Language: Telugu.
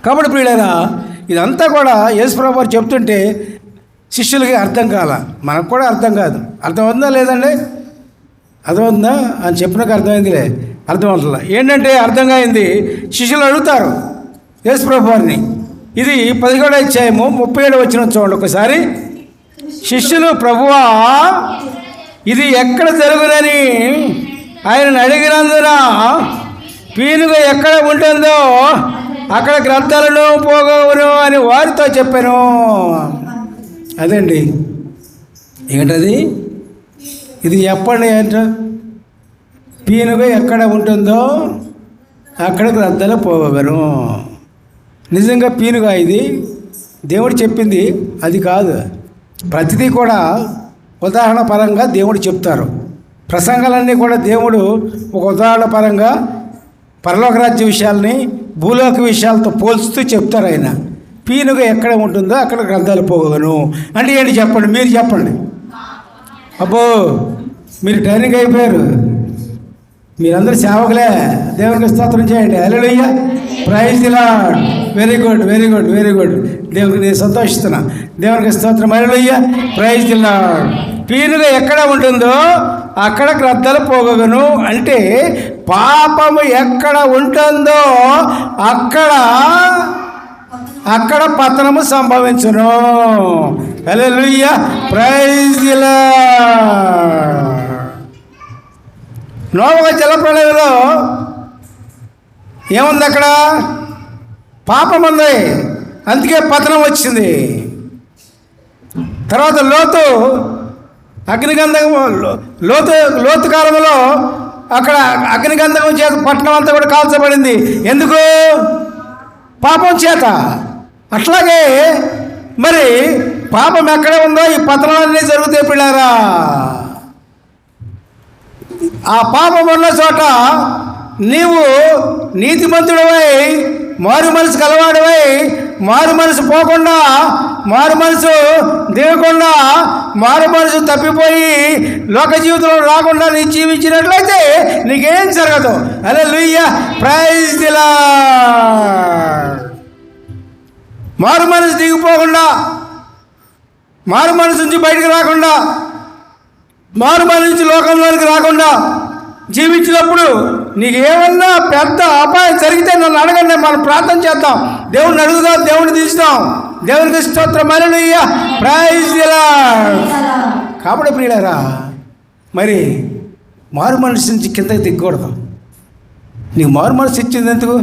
కాబట్టి ప్రియులారా, ఇదంతా కూడా యేసుప్రభు వారు చెప్తుంటే శిష్యులకి అర్థం కాల, మనకు కూడా అర్థం కాదు. అర్థమవుతుందా లేదండి? అర్థమవుతుందా అని చెప్పినాక అర్థమైందిలే, అర్థమవుతుందా ఏంటంటే అర్థంగా అయింది. శిష్యులు అడుగుతారు యేసుప్రభు వారిని. ఇది 11వ అధ్యాయము 37 వచనం చూడండి ఒకసారి. శిష్యులు, ప్రభువా ఇది ఎక్కడ జరుగునని ఆయనను అడిగినందున, పీనుగ ఎక్కడ ఉంటుందో అక్కడ గ్రంథాలను పోగవును అని వారితో చెప్పాను. అదండి, ఏంటది? ఇది చెప్పండి ఏంట. పీనుగ ఎక్కడ ఉంటుందో అక్కడ గ్రంథాలు పోగవను. నిజంగా పీనుగ ఇది దేవుడు చెప్పింది అది కాదు. ప్రతిదీ కూడా ఉదాహరణ పరంగా దేవుడు చెప్తారు. ప్రసంగాలన్నీ కూడా దేవుడు ఒక ఉదాహరణ పరంగా పరలోక రాజ్య విషయాల్ని భూలోక విషయాలతో పోల్చుతూ చెప్తారు. ఆయన పీనుగ ఎక్కడ ఉంటుందో అక్కడ గ్రంథాలు పోగను అంటే ఏంటి చెప్పండి, మీరు చెప్పండి. అబ్బో, మీరు ట్రైనింగ్ అయిపోయారు, మీరందరూ సేవకులే. దేవునికి స్తోత్రం చేయండి. Hallelujah, praise the lord. Very good, very good, very good. దేవునికి నేను సంతోషిస్తున్నా. దేవునికి స్తోత్రం. Hallelujah, praise the lord. పీనుగ ఎక్కడ ఉంటుందో అక్కడ గ్రంథాలు పోగను అంటే పాపము ఎక్కడ ఉంటుందో అక్కడ పతనము సంభవించును. హల్లెలూయా, ప్రైజ్ ది లార్డ్. నోవహు జలప్రళయంలో ఏముంది? అక్కడ పాపం ఉంది, అందుకే పతనం వచ్చింది. తర్వాత లోతు అగ్నిగంధకం, లోతు కాలంలో అక్కడ అగ్నిగంధకం చేత పట్టణం అంతా కూడా కాల్చబడింది. ఎందుకు? పాపం చేత. అట్లాగే మరి పాపం ఎక్కడ ఉందో ఈ పతనాలన్నీ జరుగుతాయి పిల్లారా. ఆ పాపం ఉన్న చోట నీవు నీతిమంతుడవై, మారు మనసు కలవాడవై, మారు మనసు పోకుండా, మారు మనసు దిగకుండా, మారు మనసు తప్పిపోయి లోక జీవితంలో రాకుండా నీ జీవించినట్లయితే నీకేం జరగదు. హల్లెలూయా, ప్రైజ్ ది లార్డ్. మారు మనసు దిగిపోకుండా, మారు మనసు నుంచి బయటకు రాకుండా, మారు మనసు నుంచి లోకంలోనికి రాకుండా జీవించినప్పుడు నీకు ఏమన్నా పెద్ద అపాయం జరిగితే నన్ను అడగండి, మనం ప్రార్థన చేద్దాం, దేవుడిని అడుగుదాం, దేవుడిని తీస్తాం. దేవునికి స్తోత్రం. Hallelujah, praise the lord. కాబట్టి ప్రియులారా, మరి మారు మనసు నుంచి కిందకి దిగకూడదు. నీకు మారు మనసు ఇచ్చింది ఎందుకు?